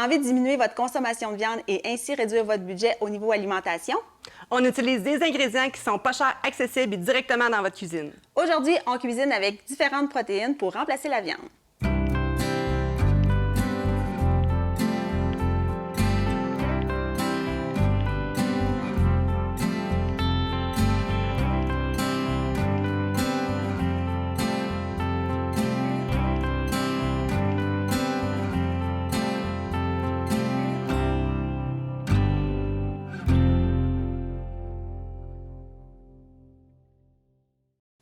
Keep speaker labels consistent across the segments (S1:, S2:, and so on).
S1: Envie de diminuer votre consommation de viande et ainsi réduire votre budget au niveau alimentation?
S2: On utilise des ingrédients qui sont pas chers, accessibles et directement dans votre cuisine.
S1: Aujourd'hui, on cuisine avec différentes protéines pour remplacer la viande.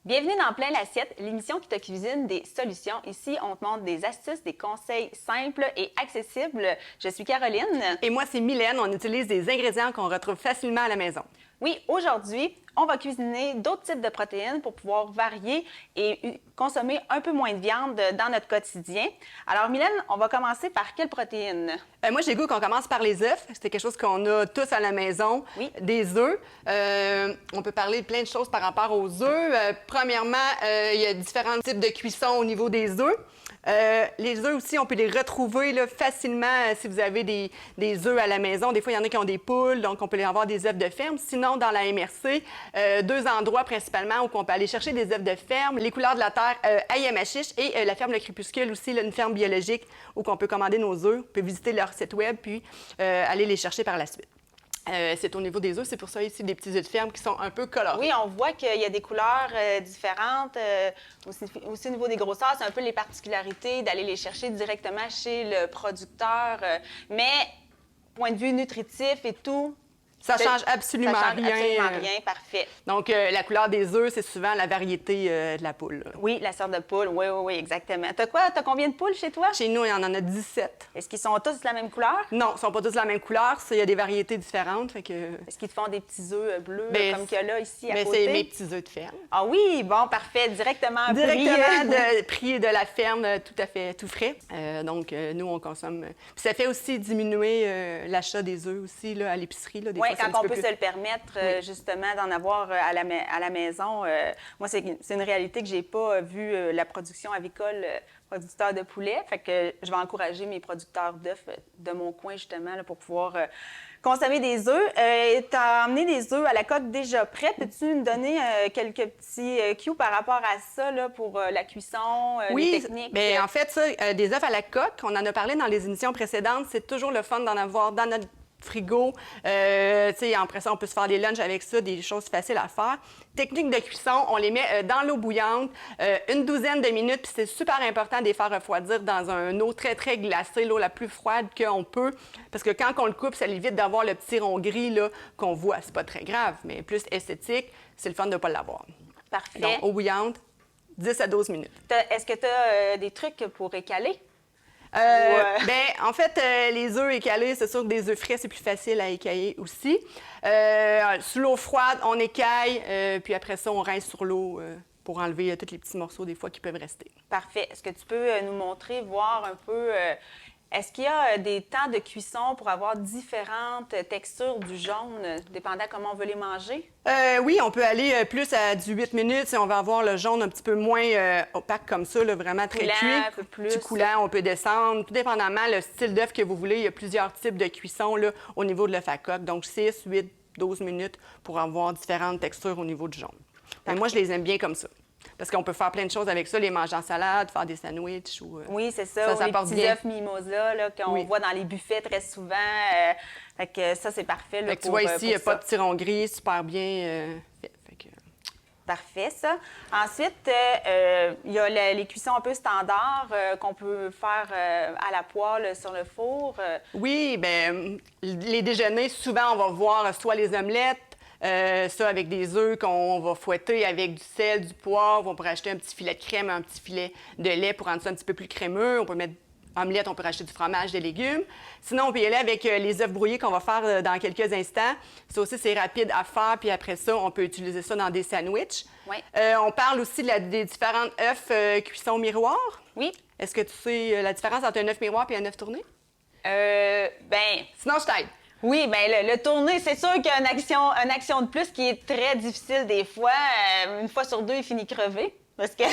S1: Bienvenue dans Plein l'assiette, l'émission qui te cuisine des solutions. Ici, on te montre des astuces, des conseils simples et accessibles. Je suis Caroline.
S2: Et moi, c'est Mylène. On utilise des ingrédients qu'on retrouve facilement à la maison.
S1: Oui, aujourd'hui, on va cuisiner d'autres types de protéines pour pouvoir varier et consommer un peu moins de viande dans notre quotidien. Alors, Mylène, on va commencer par quelle protéine?
S2: Moi, j'ai le goût qu'on commence par les œufs. C'est quelque chose qu'on a tous à la maison.
S1: Oui.
S2: Des œufs. On peut parler de plein de choses par rapport aux œufs. Premièrement, il y a différents types de cuisson au niveau des œufs. Les œufs aussi, on peut les retrouver là, facilement si vous avez des œufs à la maison. Des fois, il y en a qui ont des poules, donc on peut les avoir des œufs de ferme. Sinon, dans la MRC, deux endroits principalement où on peut aller chercher des œufs de ferme. Les Couleurs de la Terre à Yamachiche et la ferme Le Crépuscule aussi, là, une ferme biologique où on peut commander nos œufs. On peut visiter leur site web puis aller les chercher par la suite. C'est au niveau des œufs, c'est pour ça ici des petits œufs de ferme qui sont un peu colorés.
S1: Oui, on voit qu'il y a des couleurs différentes. Aussi au niveau des grosseurs, c'est un peu les particularités d'aller les chercher directement chez le producteur. Mais, point de vue nutritif et tout,
S2: Ça change absolument rien.
S1: Absolument rien, parfait.
S2: Donc, la couleur des œufs, c'est souvent la variété de la poule.
S1: Oui, la sorte de poule, oui, exactement. T'as quoi? T'as combien de poules chez toi?
S2: Chez nous, il y en a 17.
S1: Est-ce qu'ils sont tous de la même couleur?
S2: Non, ils ne sont pas tous de la même couleur. Il y a des variétés différentes. Fait que...
S1: Est-ce qu'ils te font des petits œufs bleus comme qu'il y a là, ici, à
S2: côté?
S1: côté?
S2: C'est mes petits œufs de ferme.
S1: Ah oui, bon, parfait. Directement
S2: pris de la ferme, tout à fait, tout frais. Donc, nous, on consomme. Puis ça fait aussi diminuer l'achat des œufs aussi là, à l'épicerie.
S1: Oui, quand on peut se le permettre, justement, d'en avoir à la maison. Moi, c'est une réalité que j'ai pas vu la production avicole, producteur de poulet. Fait que je vais encourager mes producteurs d'œufs de mon coin, justement, là, pour pouvoir consommer des œufs. Tu as emmené des œufs à la coque déjà prêts. Peux-tu nous donner quelques petits cues par rapport à ça, là, pour la cuisson, les techniques?
S2: Bien, en fait, ça, des œufs à la coque, on en a parlé dans les émissions précédentes. C'est toujours le fun d'en avoir dans notre frigo. Après ça, on peut se faire des lunchs avec ça, des choses faciles à faire. Technique de cuisson, on les met dans l'eau bouillante, une douzaine de minutes, puis c'est super important de les faire refroidir dans une eau très, très glacée, l'eau la plus froide qu'on peut, parce que quand on le coupe, ça évite d'avoir le petit rond gris là, qu'on voit. C'est pas très grave, mais plus esthétique, c'est le fun de ne pas l'avoir.
S1: Parfait.
S2: Donc, eau bouillante, 10 à 12 minutes.
S1: Est-ce que tu as des trucs pour écaler?
S2: En fait, les œufs écalés, c'est sûr que des œufs frais, c'est plus facile à écailler aussi. Sous l'eau froide, on écaille, puis après ça, on rince sur l'eau pour enlever tous les petits morceaux des fois qui peuvent rester.
S1: Parfait. Est-ce que tu peux nous montrer, voir un peu... Est-ce qu'il y a des temps de cuisson pour avoir différentes textures du jaune, dépendant comment on veut les manger?
S2: Oui, on peut aller plus à du 8 minutes si on va avoir le jaune un petit peu moins opaque comme ça, là, vraiment très
S1: coulant,
S2: cuit.
S1: un peu plus.
S2: Du coulant, on peut descendre. Tout dépendamment le style d'œuf que vous voulez, il y a plusieurs types de cuisson là, au niveau de l'œuf à coque. Donc 6, 8, 12 minutes pour avoir différentes textures au niveau du jaune. Mais moi, je les aime bien comme ça. Parce qu'on peut faire plein de choses avec ça, les manger en salade, faire des sandwichs.
S1: Oui, c'est ça.
S2: Ça
S1: les
S2: porte
S1: petits
S2: bien.
S1: œufs mimosa qu'on voit dans les buffets très souvent. Fait que ça, c'est parfait. Là,
S2: tu vois ici, il n'y a pas de petit rond gris, super bien fait.
S1: Parfait, ça. Ensuite, il y a les cuissons un peu standards qu'on peut faire à la poêle sur le four.
S2: Oui, bien, les déjeuners, souvent, on va voir soit les omelettes, ça avec des œufs qu'on va fouetter avec du sel, du poivre. On peut rajouter un petit filet de crème, un petit filet de lait pour rendre ça un petit peu plus crémeux. On peut mettre omelette, on peut rajouter du fromage, des légumes. Sinon, on peut y aller avec les œufs brouillés qu'on va faire dans quelques instants. Ça aussi, c'est rapide à faire. Puis après ça, on peut utiliser ça dans des sandwichs.
S1: Oui.
S2: On parle aussi des différentes œufs cuisson miroir.
S1: Oui.
S2: Est-ce que tu sais la différence entre un œuf miroir et un œuf tourné? Sinon, je t'aide.
S1: Oui, bien, le tourner, c'est sûr qu'il y a une action de plus qui est très difficile des fois. Une fois sur deux, il finit crevé. parce que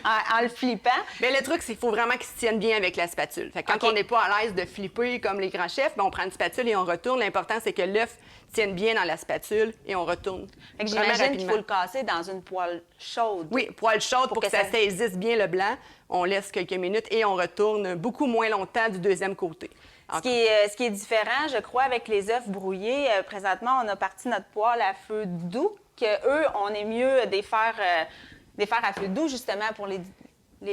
S1: en le flippant.
S2: Bien, le truc, c'est qu'il faut vraiment qu'ils se tiennent bien avec la spatule. Fait que quand on n'est pas à l'aise de flipper comme les grands chefs, bien, on prend une spatule et on retourne. L'important, c'est que l'œuf tienne bien dans la spatule et on retourne.
S1: Fait que j'imagine qu'il faut le casser dans une poêle chaude.
S2: Oui, poêle chaude pour que ça saisisse bien le blanc. On laisse quelques minutes et on retourne beaucoup moins longtemps du deuxième côté.
S1: Ce qui est différent, je crois, avec les œufs brouillés, présentement, on a parti notre poêle à feu doux, qu'eux, on est mieux de les faire à feu doux, justement, pour les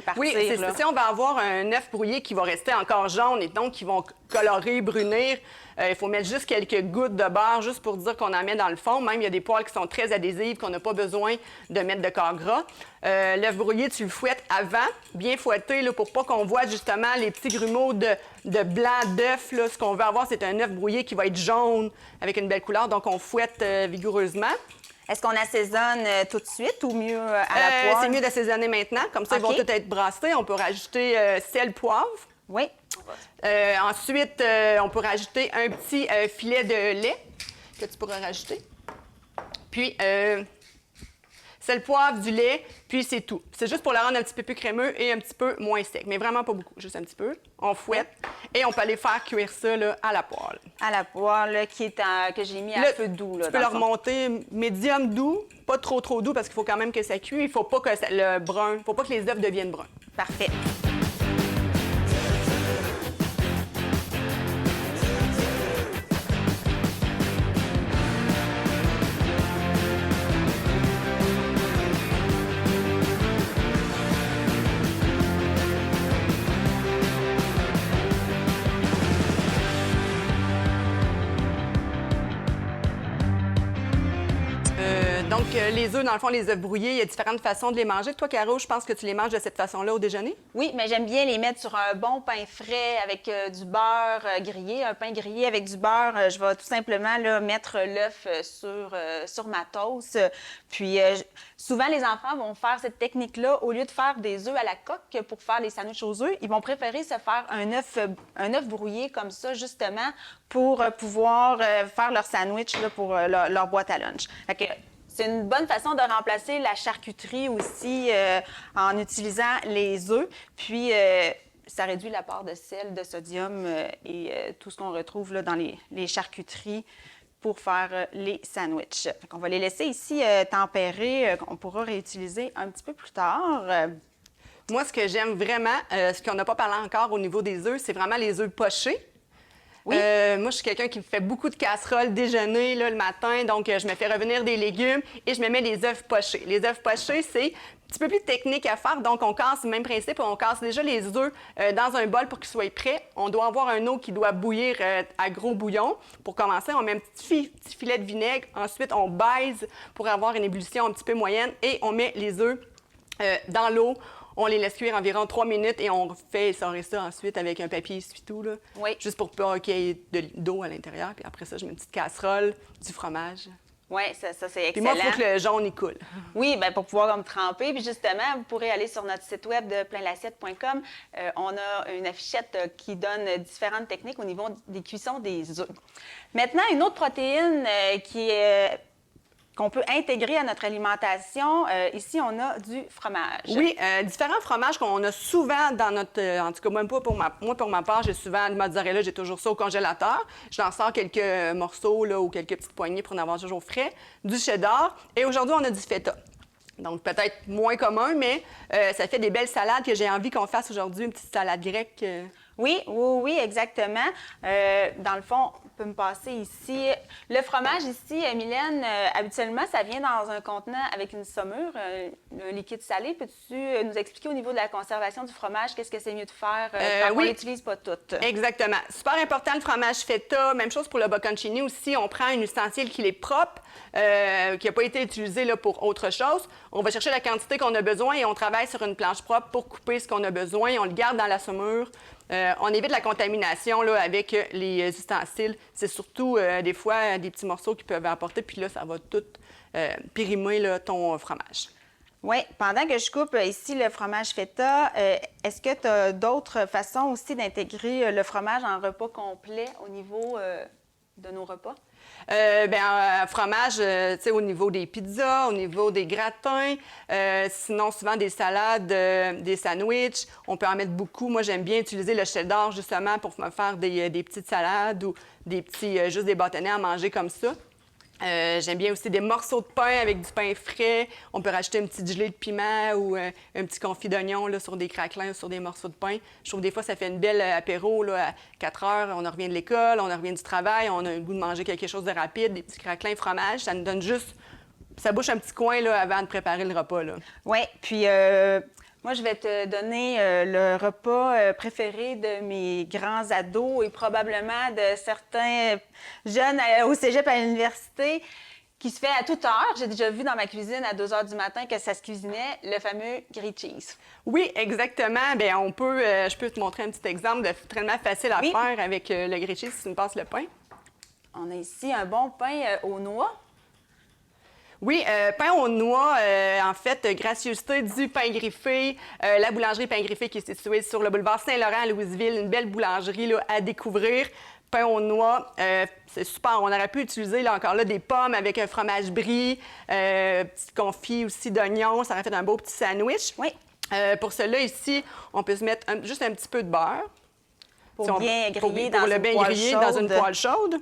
S1: partir.
S2: Oui, si on va avoir un œuf brouillé qui va rester encore jaune et donc qui vont colorer, brunir, il faut mettre juste quelques gouttes de beurre juste pour dire qu'on en met dans le fond. Même, il y a des poêles qui sont très adhésives, qu'on n'a pas besoin de mettre de corps gras. L'œuf brouillé, tu le fouettes avant, bien fouetté, là, pour pas qu'on voit justement les petits grumeaux de blanc d'œuf. Ce qu'on veut avoir, c'est un œuf brouillé qui va être jaune avec une belle couleur. Donc, on fouette vigoureusement.
S1: Est-ce qu'on assaisonne tout de suite ou mieux à la poêle?
S2: C'est mieux d'assaisonner maintenant. Comme ça, ils vont tous être brassés. On peut rajouter sel, poivre.
S1: Oui.
S2: Ensuite, on peut rajouter un petit filet de lait que tu pourras rajouter. Puis, sel, poivre, du lait, puis c'est tout. C'est juste pour le rendre un petit peu plus crémeux et un petit peu moins sec, mais vraiment pas beaucoup, juste un petit peu. On fouette et on peut aller faire cuire ça là, à la poêle.
S1: À la poêle, là, que j'ai mis à feu doux. Là,
S2: tu peux le remonter médium doux, pas trop doux parce qu'il faut quand même que ça cuise. Il faut pas que il faut pas que les œufs deviennent bruns.
S1: Parfait.
S2: Donc, les œufs, dans le fond, les œufs brouillés, il y a différentes façons de les manger. Toi, Caro, je pense que tu les manges de cette façon-là au déjeuner?
S1: Oui, mais j'aime bien les mettre sur un bon pain frais avec du beurre grillé, un pain grillé avec du beurre. Je vais tout simplement là, mettre l'œuf sur ma toast. Puis, souvent, les enfants vont faire cette technique-là. Au lieu de faire des œufs à la coque pour faire les sandwichs aux œufs, ils vont préférer se faire un œuf brouillé comme ça, justement, pour pouvoir faire leur sandwich là, pour leur boîte à lunch. Fait que, c'est une bonne façon de remplacer la charcuterie aussi en utilisant les œufs. Puis, ça réduit l'apport de sel, de sodium et tout ce qu'on retrouve là, dans les charcuteries pour faire les sandwichs. On va les laisser ici tempérer, qu'on pourra réutiliser un petit peu plus tard.
S2: Moi, ce que j'aime vraiment, ce qu'on n'a pas parlé encore au niveau des œufs, c'est vraiment les œufs pochés. Oui. Moi, je suis quelqu'un qui me fait beaucoup de casseroles déjeuner là, le matin, donc je me fais revenir des légumes et je me mets les œufs pochés. Les œufs pochés, c'est un petit peu plus technique à faire, donc on casse le même principe, on casse déjà les œufs dans un bol pour qu'ils soient prêts. On doit avoir un eau qui doit bouillir à gros bouillon. Pour commencer, on met un petit filet de vinaigre, ensuite on baise pour avoir une ébullition un petit peu moyenne et on met les œufs dans l'eau. On les laisse cuire environ 3 minutes et on fait essorer ça ensuite avec un papier essuie-tout, là, juste pour pas qu'il y ait d'eau à l'intérieur. Puis après ça, je mets une petite casserole, du fromage.
S1: Oui, ça c'est excellent.
S2: Puis moi, il faut que le jaune, il coule.
S1: Oui, bien, pour pouvoir comme tremper. Puis justement, vous pourrez aller sur notre site web de plainlassiette.com. On a une affichette qui donne différentes techniques au niveau des cuissons des œufs. Maintenant, une autre protéine qu'on peut intégrer à notre alimentation. Ici, on a du fromage.
S2: Oui, différents fromages qu'on a souvent dans notre... en tout cas, même pas pour ma part, j'ai souvent le mozzarella, j'ai toujours ça au congélateur. J'en sors quelques morceaux là, ou quelques petites poignées pour en avoir toujours frais. Du cheddar. Et aujourd'hui, on a du feta. Donc, peut-être moins commun, mais ça fait des belles salades que j'ai envie qu'on fasse aujourd'hui. Une petite salade grecque.
S1: Oui, exactement. Dans le fond, on peut me passer ici. Le fromage ici, Mylène, habituellement, ça vient dans un contenant avec une saumure, un liquide salé. Peux-tu nous expliquer au niveau de la conservation du fromage, qu'est-ce que c'est mieux de faire quand on l'utilise pas tout?
S2: Exactement. Super important, le fromage feta. Même chose pour le bocconcini aussi. On prend un ustensile qui est propre, qui n'a pas été utilisé là, pour autre chose. On va chercher la quantité qu'on a besoin et on travaille sur une planche propre pour couper ce qu'on a besoin. On le garde dans la saumure. On évite la contamination là, avec les ustensiles. C'est surtout des fois des petits morceaux qui peuvent apporter, puis là, ça va tout périmer là, ton fromage.
S1: Oui, pendant que je coupe ici le fromage feta, est-ce que tu as d'autres façons aussi d'intégrer le fromage en repas complet au niveau de nos repas?
S2: Fromage, tu sais, au niveau des pizzas, au niveau des gratins, sinon souvent des salades, des sandwichs, on peut en mettre beaucoup. Moi, j'aime bien utiliser le cheddar justement pour me faire des petites salades ou des petits, juste des bâtonnets à manger comme ça. J'aime bien aussi des morceaux de pain avec du pain frais. On peut rajouter une petite gelée de piment ou un petit confit d'oignon là, sur des craquelins ou sur des morceaux de pain. Je trouve des fois ça fait une belle apéro là, à 4 heures. On en revient de l'école, on en revient du travail, on a le goût de manger quelque chose de rapide, des petits craquelins fromage. Ça nous donne juste... Ça bouche un petit coin là, avant de préparer le repas.
S1: Oui, puis moi, je vais te donner le repas préféré de mes grands ados et probablement de certains jeunes au cégep à l'université qui se fait à toute heure. J'ai déjà vu dans ma cuisine à 2 heures du matin que ça se cuisinait, le fameux grilled cheese.
S2: Oui, exactement. Bien, je peux te montrer un petit exemple de tellement facile à faire avec le grilled cheese si tu me passes le pain.
S1: On a ici un bon pain aux noix.
S2: Oui, pain aux noix, en fait, gracieuseté du pain griffé, la boulangerie Pain Griffé qui est située sur le boulevard Saint-Laurent à Louisville, une belle boulangerie là, à découvrir. Pain aux noix, c'est super. On aurait pu utiliser là, encore là, des pommes avec un fromage brie, petit confit aussi d'oignon, ça aurait fait un beau petit sandwich.
S1: Oui.
S2: Pour cela, ici, on peut se mettre juste un petit peu de beurre.
S1: Pour bien griller
S2: dans une poêle chaude.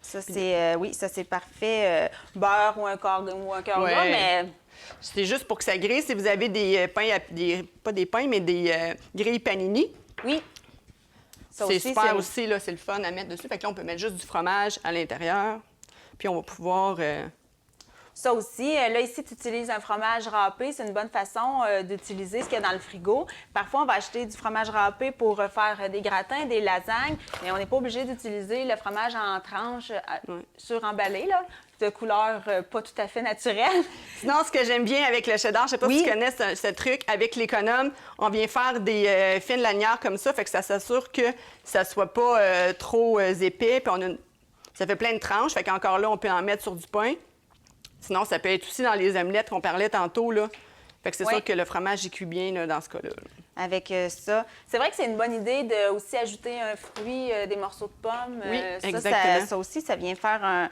S1: Ça, c'est ça, c'est parfait. Beurre ou un cœur gras, mais...
S2: C'est juste pour que ça grille. Si vous avez des pains, pas des pains, mais des grilles panini.
S1: Oui.
S2: C'est super aussi, là, c'est le fun à mettre dessus. Fait que là, on peut mettre juste du fromage à l'intérieur. Puis on va pouvoir...
S1: Ça aussi, là, ici, tu utilises un fromage râpé. C'est une bonne façon d'utiliser ce qu'il y a dans le frigo. Parfois, on va acheter du fromage râpé pour faire des gratins, des lasagnes, mais on n'est pas obligé d'utiliser le fromage en tranches suremballé, là, de couleur pas tout à fait naturelle.
S2: Sinon, ce que j'aime bien avec le cheddar, je sais pas si tu connais ce truc, avec l'économe, on vient faire des fines lanières comme ça, fait que ça s'assure que ça soit pas trop épais, puis ça fait plein de tranches, fait qu'encore là, on peut en mettre sur du pain. Sinon, ça peut être aussi dans les omelettes qu'on parlait tantôt, là. Fait que c'est sûr que le fromage, il cuit bien là, dans ce cas-là.
S1: Avec ça. C'est vrai que c'est une bonne idée de aussi ajouter un fruit, des morceaux de pommes.
S2: Oui, exactement.
S1: Ça aussi, ça vient faire un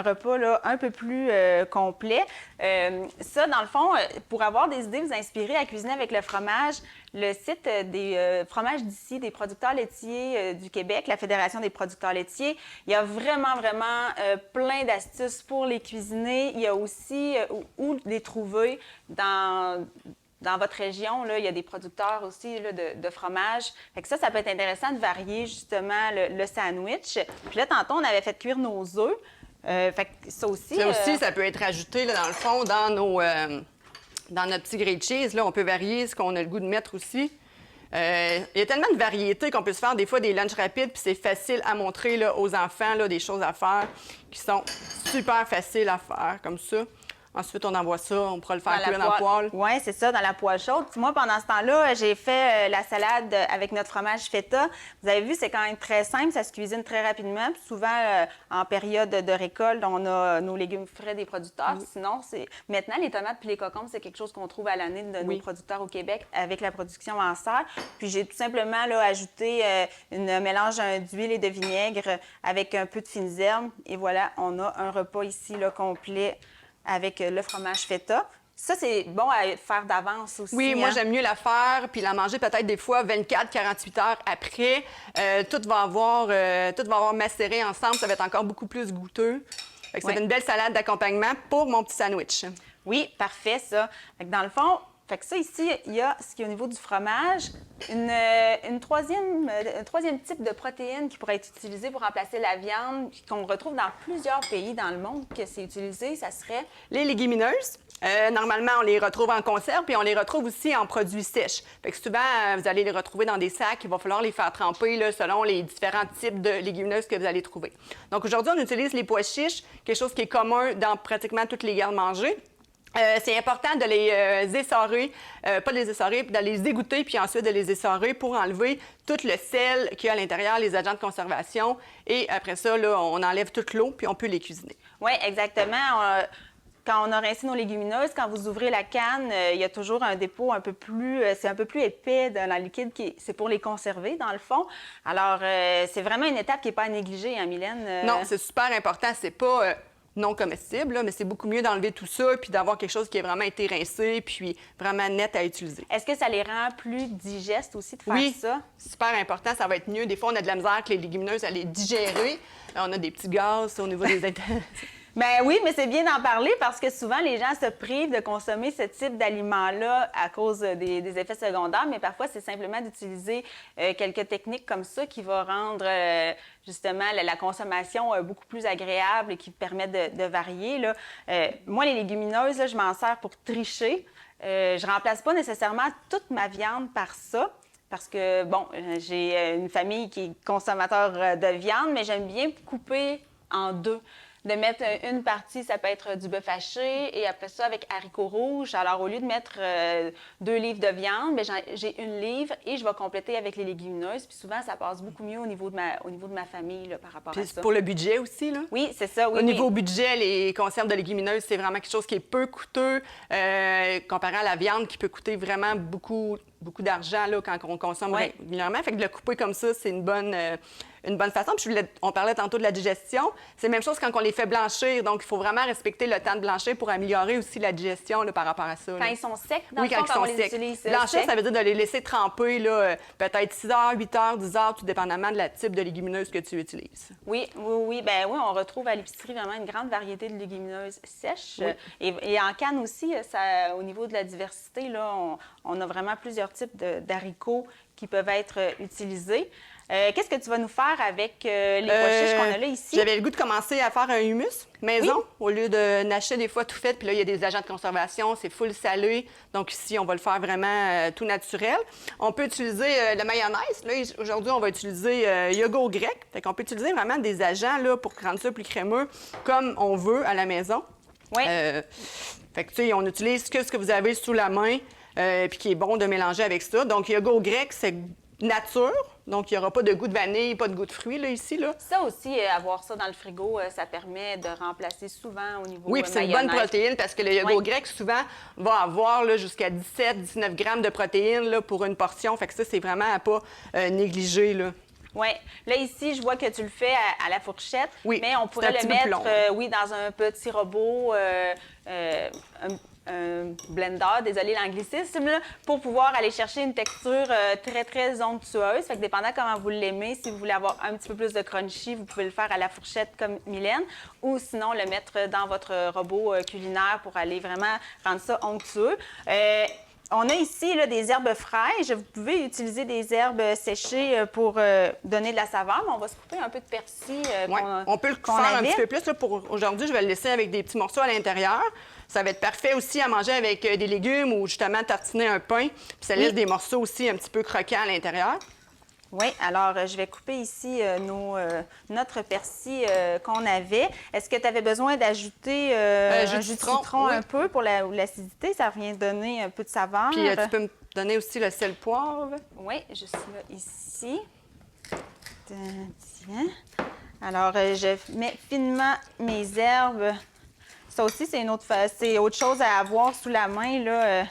S1: repas là, un peu plus complet. Ça, dans le fond, pour avoir des idées, vous inspirer à cuisiner avec le fromage, le site des fromages d'ici, des producteurs laitiers du Québec, la Fédération des producteurs laitiers, il y a vraiment, vraiment plein d'astuces pour les cuisiner. Il y a aussi où les trouver dans votre région, là, il y a des producteurs aussi là, de fromage. Fait que ça peut être intéressant de varier justement le sandwich. Puis là, tantôt, on avait fait cuire nos œufs. Fait que ça aussi...
S2: ça peut être ajouté, là, dans le fond, dans notre petit grilled cheese. Là, on peut varier ce qu'on a le goût de mettre aussi. Il y a tellement de variétés qu'on peut se faire des fois des lunchs rapides, puis c'est facile à montrer là, aux enfants, là, des choses à faire qui sont super faciles à faire, comme ça. Ensuite, on envoie ça, on pourra le faire cuire dans la poêle.
S1: Oui, c'est ça, dans la poêle chaude. Moi, pendant ce temps-là, j'ai fait la salade avec notre fromage feta. Vous avez vu, c'est quand même très simple, ça se cuisine très rapidement. Puis souvent, en période de récolte, on a nos légumes frais des producteurs. Sinon, maintenant, les tomates puis les concombres, c'est quelque chose qu'on trouve à l'année de nos producteurs au Québec avec la production en serre. Puis j'ai tout simplement là, ajouté un mélange d'huile et de vinaigre avec un peu de fines herbes. Et voilà, on a un repas ici là, complet avec le fromage feta. Ça, c'est bon à faire d'avance aussi.
S2: Oui, moi, j'aime mieux la faire puis la manger peut-être des fois 24-48 heures après. Tout va avoir macéré ensemble. Ça va être encore beaucoup plus goûteux. Fait que c'est une belle salade d'accompagnement pour mon petit sandwich.
S1: Oui, parfait, ça. Fait que dans le fond, fait que ça, ici, il y a ce qui est au niveau du fromage, un troisième type de protéine qui pourrait être utilisé pour remplacer la viande, qu'on retrouve dans plusieurs pays dans le monde que c'est utilisé, ça serait...
S2: Les légumineuses. Normalement, on les retrouve en conserve, puis on les retrouve aussi en produits sèches. Fait que souvent, vous allez les retrouver dans des sacs. Il va falloir les faire tremper là, selon les différents types de légumineuses que vous allez trouver. Donc aujourd'hui, on utilise les pois chiches, quelque chose qui est commun dans pratiquement toutes les gardes-manger. C'est important de les essorer, pas de les essorer, de les égoutter, puis ensuite de les essorer pour enlever tout le sel qu'il y a à l'intérieur, les agents de conservation. Et après ça, là, on enlève toute l'eau, puis on peut les cuisiner.
S1: Oui, exactement. quand on a rincé nos légumineuses, quand vous ouvrez la canne, il y a toujours un dépôt un peu plus, c'est un peu plus épais dans le liquide, c'est pour les conserver, dans le fond. Alors, c'est vraiment une étape qui n'est pas à négliger, hein, Mylène?
S2: Non, c'est super important. C'est pas non comestible, là, mais c'est beaucoup mieux d'enlever tout ça puis d'avoir quelque chose qui a vraiment été rincé puis vraiment net à utiliser.
S1: Est-ce que ça les rend plus digestes aussi de faire ça?
S2: Super important. Ça va être mieux. Des fois, on a de la misère avec les légumineuses à les digérer. On a des petits gaz au niveau des
S1: Ben oui, mais c'est bien d'en parler parce que souvent, les gens se privent de consommer ce type d'aliments-là à cause des effets secondaires, mais parfois, c'est simplement d'utiliser quelques techniques comme ça qui vont rendre justement la consommation beaucoup plus agréable et qui permettent de varier. Là. Moi, les légumineuses, là, je m'en sers pour tricher. Je remplace pas nécessairement toute ma viande par ça. Parce que, bon, j'ai une famille qui est consommateur de viande, mais j'aime bien couper en deux. De mettre une partie, ça peut être du bœuf haché, et après ça, avec haricots rouges. Alors, au lieu de mettre 2 livres de viande, bien, j'ai 1 livre et je vais compléter avec les légumineuses. Puis souvent, ça passe beaucoup mieux au niveau de ma famille là, par rapport à ça.
S2: Pour le budget aussi, là?
S1: Oui, c'est ça, oui.
S2: Au niveau budget, les conserves de légumineuses, c'est vraiment quelque chose qui est peu coûteux comparé à la viande qui peut coûter vraiment beaucoup d'argent là, quand on consomme régulièrement. Fait que de le couper comme ça, c'est une bonne façon. Puis on parlait tantôt de la digestion. C'est la même chose quand on les fait blanchir. Donc, il faut vraiment respecter le temps de blanchir pour améliorer aussi la digestion là, par rapport à ça.
S1: Quand ils sont secs, dans
S2: oui,
S1: le fond,
S2: quand
S1: on
S2: ils
S1: les
S2: sont secs.
S1: utilise
S2: Blanchir,
S1: secs.
S2: ça veut dire de les laisser tremper là, peut-être 6 heures, 8 heures, 10 heures, tout dépendamment de la type de légumineuse que tu utilises.
S1: Oui. Ben oui, on retrouve à l'épicerie vraiment une grande variété de légumineuses sèches.
S2: Oui.
S1: Et en canne aussi, ça, au niveau de la diversité, là, on a vraiment plusieurs types d'haricots qui peuvent être utilisés. Qu'est-ce que tu vas nous faire avec les pois chiches qu'on a là ici?
S2: J'avais le goût de commencer à faire un humus maison au lieu de nacher des fois tout fait. Puis là, il y a des agents de conservation, c'est full salé. Donc ici, on va le faire vraiment tout naturel. On peut utiliser la mayonnaise. Là, aujourd'hui, on va utiliser yogourt grec. Fait qu'on peut utiliser vraiment des agents là, pour rendre ça plus crémeux comme on veut à la maison.
S1: Oui.
S2: Fait que, tu sais, on utilise ce que vous avez sous la main puis qui est bon de mélanger avec ça. Donc, yogourt grec, c'est nature. Donc, il n'y aura pas de goût de vanille, pas de goût de fruits, là, ici, là.
S1: Ça aussi, avoir ça dans le frigo, ça permet de remplacer souvent au niveau
S2: oui, puis c'est une bonne protéine parce que le yogourt grec, souvent, va avoir là, jusqu'à 17-19 grammes de protéines là, pour une portion. Fait que ça, c'est vraiment à pas négliger, là.
S1: Oui. Là, ici, je vois que tu le fais à la fourchette,
S2: oui,
S1: mais on pourrait le mettre dans un petit robot, un blender, désolé l'anglicisme, là, pour pouvoir aller chercher une texture très, très onctueuse. Fait que dépendant comment vous l'aimez, si vous voulez avoir un petit peu plus de crunchy, vous pouvez le faire à la fourchette comme Mylène, ou sinon le mettre dans votre robot culinaire pour aller vraiment rendre ça onctueux. On a ici là, des herbes fraîches. Vous pouvez utiliser des herbes séchées pour donner de la saveur, mais on va se couper un peu de persil.
S2: On peut le faire un petit peu plus. Là, pour aujourd'hui, je vais le laisser avec des petits morceaux à l'intérieur. Ça va être parfait aussi à manger avec des légumes ou justement tartiner un pain. Puis ça laisse des morceaux aussi un petit peu croquants à l'intérieur.
S1: Oui, alors je vais couper ici notre persil qu'on avait. Est-ce que tu avais besoin d'ajouter un jus de citron un peu pour l'acidité? Ça vient donner un peu de saveur.
S2: Puis tu peux me donner aussi le sel poivre?
S1: Oui, juste là, ici. Tiens. Alors, je mets finement mes herbes. Ça aussi, c'est autre chose à avoir sous la main, là.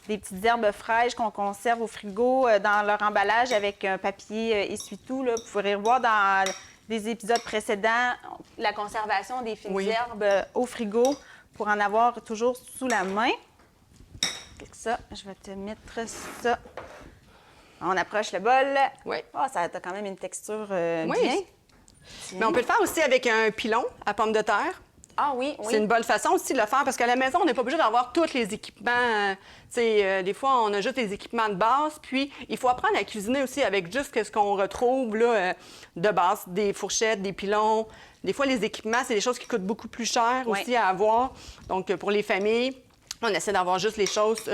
S1: Des petites herbes fraîches qu'on conserve au frigo dans leur emballage avec un papier essuie-tout. Vous pourrez revoir dans des épisodes précédents la conservation des fines herbes au frigo pour en avoir toujours sous la main. Ça, je vais te mettre ça. On approche le bol.
S2: Oui.
S1: Oh, ça a quand même une texture bien.
S2: Mais on peut le faire aussi avec un pilon à pommes de terre.
S1: Ah oui.
S2: C'est une bonne façon aussi de le faire parce qu'à la maison, on n'est pas obligé d'avoir tous les équipements. Des fois, on a juste les équipements de base. Puis, il faut apprendre à cuisiner aussi avec juste ce qu'on retrouve là, de base, des fourchettes, des pilons. Des fois, les équipements, c'est des choses qui coûtent beaucoup plus cher aussi à avoir. Donc, pour les familles, on essaie d'avoir juste les choses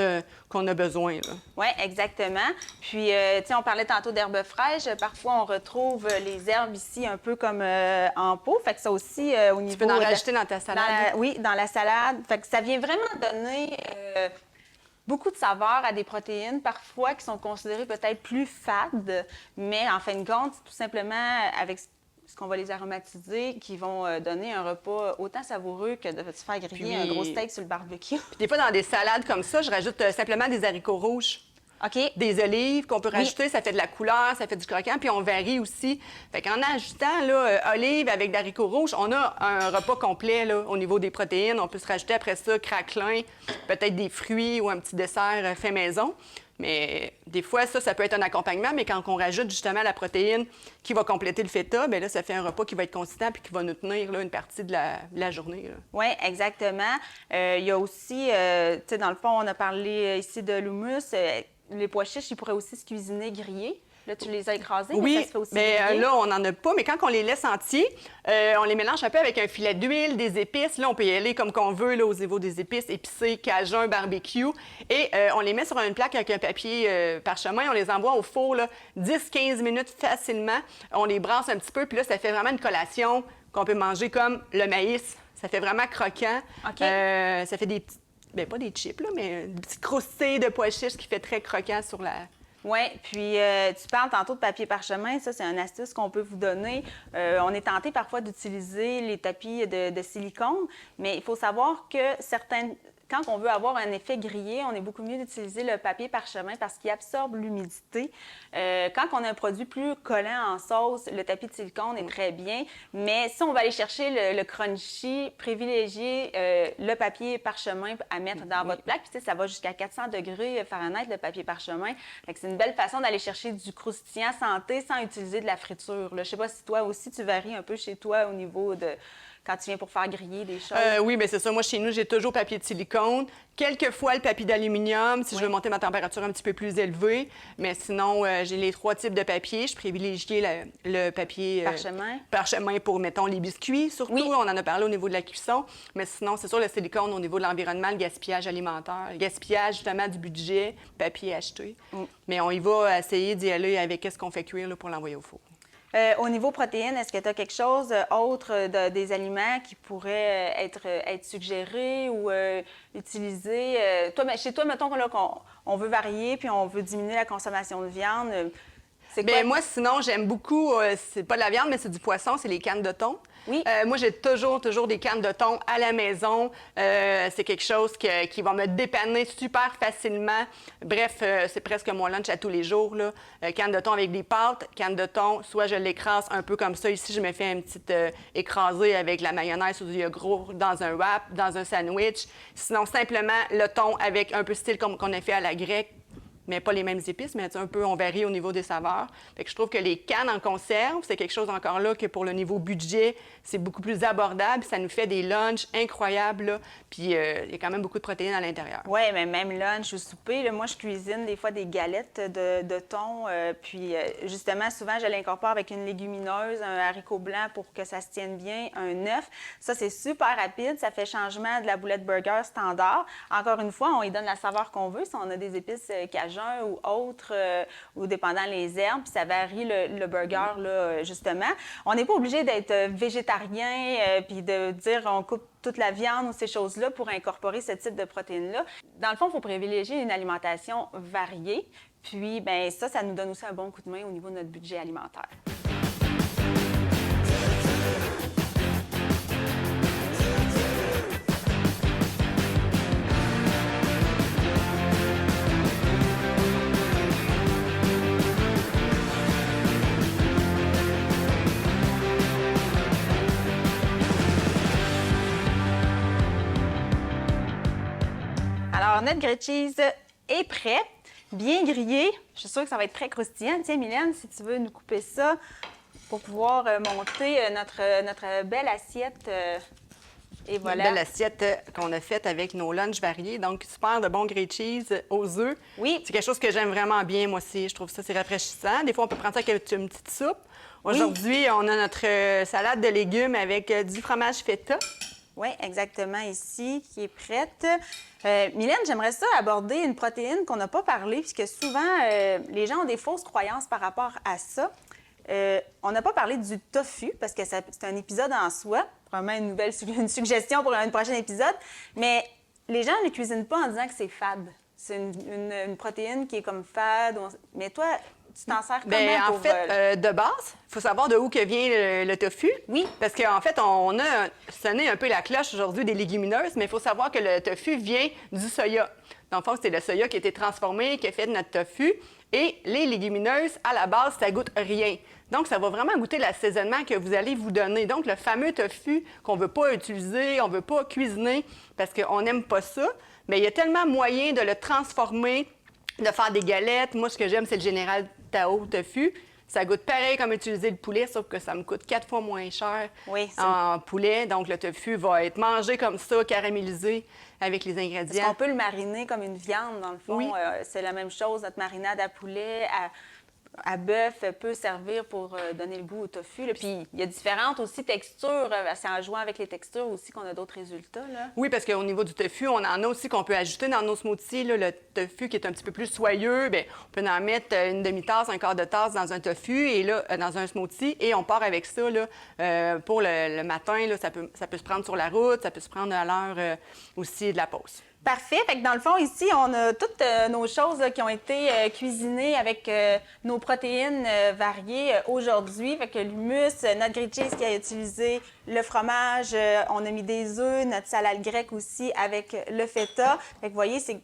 S2: qu'on a besoin.
S1: Oui, exactement. Puis, tu sais, on parlait tantôt d'herbes fraîches. Parfois, on retrouve les herbes ici un peu comme en pot. Fait que ça aussi, au niveau...
S2: Tu peux en rajouter dans ta salade.
S1: Oui, dans la salade. Fait que ça vient vraiment donner beaucoup de saveur à des protéines, parfois, qui sont considérées peut-être plus fades. Mais en fin de compte, tout simplement, avec ce qu'on va les aromatiser, qui vont donner un repas autant savoureux que de se faire griller un gros steak sur le barbecue.
S2: Puis des fois, dans des salades comme ça, je rajoute simplement des haricots rouges.
S1: OK.
S2: Des olives qu'on peut rajouter, ça fait de la couleur, ça fait du croquant, puis on varie aussi. Fait qu'en ajoutant là, olives avec des haricots rouges, on a un repas complet là, au niveau des protéines. On peut se rajouter après ça craquelin, peut-être des fruits ou un petit dessert fait maison. Mais des fois, ça peut être un accompagnement, mais quand on rajoute justement la protéine qui va compléter le feta, bien là, ça fait un repas qui va être consistant puis qui va nous tenir là, une partie de la journée.
S1: Oui, exactement. Il y a aussi, tu sais, dans le fond, on a parlé ici de l'hummus. Les pois chiches, ils pourraient aussi se cuisiner grillés. Là, tu les as écrasés,
S2: oui,
S1: mais ça se fait aussi
S2: mais là, on n'en a pas. Mais quand on les laisse entiers, on les mélange un peu avec un filet d'huile, des épices. Là, on peut y aller comme qu'on veut, là, au niveau des épices, épicées, cajun, barbecue. Et on les met sur une plaque avec un papier parchemin. On les envoie au four 10-15 minutes facilement. On les brasse un petit peu. Puis là, ça fait vraiment une collation qu'on peut manger comme le maïs. Ça fait vraiment croquant.
S1: OK.
S2: Ça fait des petits... Bien, pas des chips, là, mais des petits croustilles de pois chiches qui fait très croquant sur la...
S1: Oui, puis tu parles tantôt de papier parchemin. Ça, c'est une astuce qu'on peut vous donner. On est tenté parfois d'utiliser les tapis de silicone, mais il faut savoir que quand on veut avoir un effet grillé, on est beaucoup mieux d'utiliser le papier parchemin parce qu'il absorbe l'humidité. Quand on a un produit plus collant en sauce, le tapis de silicone est très bien. Mais si on va aller chercher le crunchy, privilégier le papier parchemin à mettre dans votre plaque. Puis, tu sais, ça va jusqu'à 400 degrés Fahrenheit, le papier parchemin. C'est une belle façon d'aller chercher du croustillant santé sans utiliser de la friture. Là. Je sais pas si toi aussi, tu varies un peu chez toi au niveau de... quand tu viens pour faire griller des choses?
S2: Oui, bien c'est ça. Moi, chez nous, j'ai toujours papier de silicone. Quelquefois, le papier d'aluminium, si je veux monter ma température un petit peu plus élevée. Mais sinon, j'ai les 3 types de papier. Je privilégie le papier parchemin pour, mettons, les biscuits, surtout.
S1: Oui.
S2: On en a parlé au niveau de la cuisson. Mais sinon, c'est sûr, le silicone au niveau de l'environnement, le gaspillage alimentaire, le gaspillage, justement, du budget, papier acheté. Mais on y va essayer d'y aller avec ce qu'on fait cuire là, pour l'envoyer au four.
S1: Au niveau protéines, est-ce que tu as quelque chose autre des aliments qui pourrait être suggéré ou utilisé? Chez toi, mettons qu'on veut varier puis on veut diminuer la consommation de viande. C'est quoi?
S2: Bien, moi, sinon, j'aime beaucoup, c'est pas de la viande, mais c'est du poisson, c'est les cannes de thon.
S1: Oui.
S2: Moi, j'ai toujours des cannes de thon à la maison. C'est quelque chose qui va me dépanner super facilement. Bref, c'est presque mon lunch à tous les jours, là. Canne de thon avec des pâtes, canne de thon, soit je l'écrase un peu comme ça. Ici, je me fais une petite écrasée avec la mayonnaise ou du yogourt dans un wrap, dans un sandwich. Sinon, simplement le thon avec un peu style comme qu'on a fait à la grecque, mais pas les mêmes épices, mais un peu, on varie au niveau des saveurs. Fait que je trouve que les cannes en conserve, c'est quelque chose encore là que pour le niveau budget, c'est beaucoup plus abordable. Ça nous fait des lunchs incroyables, là. Puis il y a quand même beaucoup de protéines à l'intérieur.
S1: Oui, mais même lunch ou souper, là, moi, je cuisine des fois des galettes de thon. Puis justement, souvent, je l'incorpore avec une légumineuse, un haricot blanc pour que ça se tienne bien, un œuf. Ça, c'est super rapide. Ça fait changement de la boulette burger standard. Encore une fois, on y donne la saveur qu'on veut. Si on a des épices cajun ou autres, ou dépendant les herbes, puis ça varie le burger, là, justement. On n'est pas obligé d'être végétarien, puis de dire on coupe toute la viande ou ces choses-là pour incorporer ce type de protéines-là. Dans le fond, il faut privilégier une alimentation variée. Puis, bien, ça nous donne aussi un bon coup de main au niveau de notre budget alimentaire. Alors, notre grilled cheese est prêt, bien grillé. Je suis sûre que ça va être très croustillant. Tiens, Mylène, si tu veux nous couper ça pour pouvoir monter notre belle assiette. Et voilà.
S2: Une belle assiette qu'on a faite avec nos lunchs variés. Donc, super de bon grilled cheese aux œufs.
S1: Oui.
S2: C'est quelque chose que j'aime vraiment bien, moi aussi. Je trouve ça, c'est rafraîchissant. Des fois, on peut prendre ça avec une petite soupe. Aujourd'hui, on a notre salade de légumes avec du fromage feta.
S1: Oui, exactement, ici, qui est prête. Mylène, j'aimerais ça aborder une protéine qu'on n'a pas parlé, puisque souvent, les gens ont des fausses croyances par rapport à ça. On n'a pas parlé du tofu, parce que c'est un épisode en soi, probablement une suggestion pour un prochain épisode, mais les gens ne cuisinent pas en disant que c'est fade. C'est une protéine qui est comme fade. Mais toi, Tu t'en sers comment
S2: Bien, en
S1: pour...
S2: fait, de base, il faut savoir de où que vient le tofu.
S1: Oui.
S2: Parce qu'en fait, on a sonné un peu la cloche aujourd'hui des légumineuses, mais il faut savoir que le tofu vient du soya. Dans le fond, c'est le soya qui a été transformé, qui a fait notre tofu. Et les légumineuses, à la base, ça goûte rien. Donc, ça va vraiment goûter l'assaisonnement que vous allez vous donner. Donc, le fameux tofu qu'on ne veut pas utiliser, on ne veut pas cuisiner parce qu'on n'aime pas ça, mais il y a tellement moyen de le transformer, de faire des galettes. Moi, ce que j'aime, c'est le Général Tao tofu. Ça goûte pareil comme utiliser le poulet, sauf que ça me coûte 4 fois moins cher en poulet. Donc, le tofu va être mangé comme ça, caramélisé avec les ingrédients.
S1: Est-ce qu'on peut le mariner comme une viande, dans le fond?
S2: Oui.
S1: C'est la même chose, notre marinade à poulet, à bœuf peut servir pour donner le goût au tofu. Là. Puis il y a différentes aussi textures. C'est en jouant avec les textures aussi qu'on a d'autres résultats. Là.
S2: Oui, parce qu'au niveau du tofu, on en a aussi qu'on peut ajouter dans nos smoothies. Là, le tofu qui est un petit peu plus soyeux, bien, on peut en mettre une demi-tasse, un quart de tasse dans un tofu et là, dans un smoothie. Et on part avec ça là, pour le matin. Là, ça peut se prendre sur la route, ça peut se prendre à l'heure aussi de la pause.
S1: Parfait. Fait que dans le fond, ici, on a toutes nos choses là, qui ont été cuisinées avec nos protéines variées aujourd'hui. Fait que l'hummus, notre grilled cheese qui a utilisé, le fromage, on a mis des œufs, notre salade grecque aussi avec le feta. Fait que vous voyez, c'est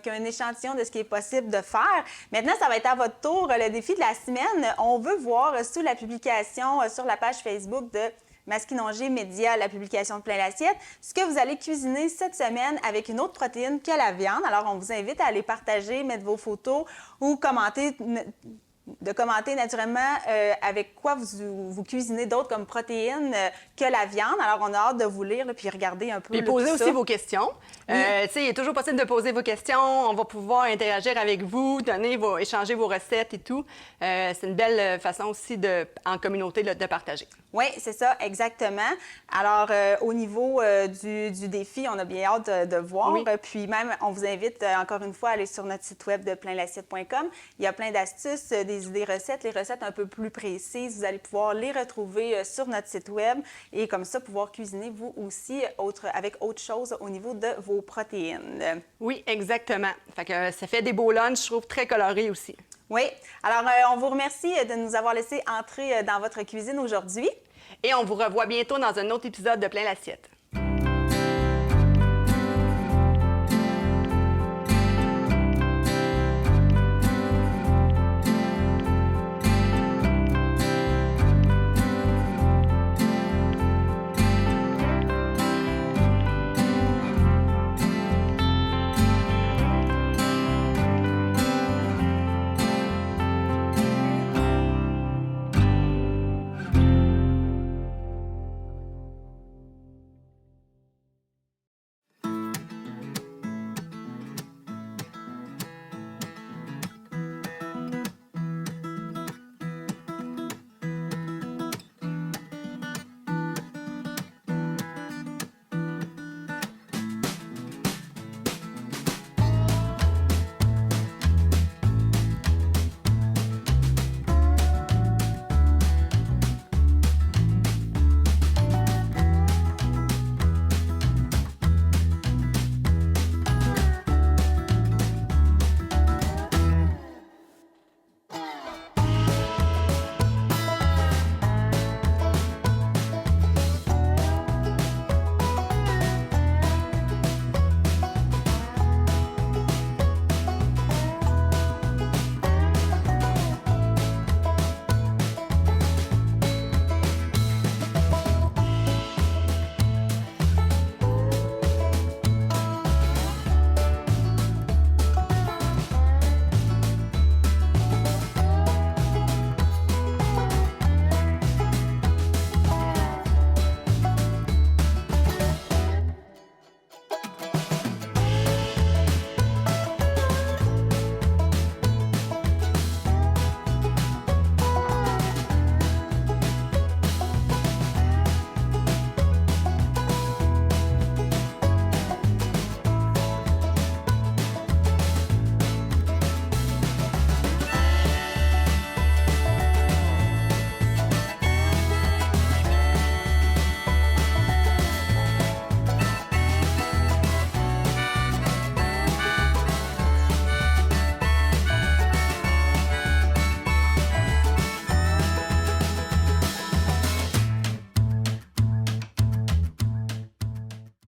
S1: qu'un échantillon de ce qui est possible de faire. Maintenant, ça va être à votre tour le défi de la semaine. On veut voir sous la publication sur la page Facebook de Masquinongé Média, la publication de Plein l'assiette, ce que vous allez cuisiner cette semaine avec une autre protéine que la viande. Alors, on vous invite à aller partager, mettre vos photos ou commenter naturellement avec quoi vous cuisinez d'autres comme protéines que la viande. Alors, on a hâte de vous lire là, puis regarder un peu.
S2: Et poser aussi
S1: ça.
S2: vos questions.
S1: Oui.
S2: Il est toujours possible de poser vos questions. On va pouvoir interagir avec vous, échanger vos recettes et tout. C'est une belle façon aussi en communauté de partager.
S1: Oui, c'est ça, exactement. Alors, au niveau du défi, on a bien hâte de voir.
S2: Oui.
S1: Puis même, on vous invite encore une fois à aller sur notre site web de pleinlassiette.com. Il y a plein d'astuces, des idées recettes, les recettes un peu plus précises. Vous allez pouvoir les retrouver sur notre site web et comme ça, pouvoir cuisiner vous aussi avec autre chose au niveau de vos protéines.
S2: Oui, exactement. Fait que ça fait des beaux lunchs, je trouve, très colorés aussi.
S1: Oui. Alors, on vous remercie de nous avoir laissé entrer dans votre cuisine aujourd'hui.
S2: Et on vous revoit bientôt dans un autre épisode de Plein l'assiette.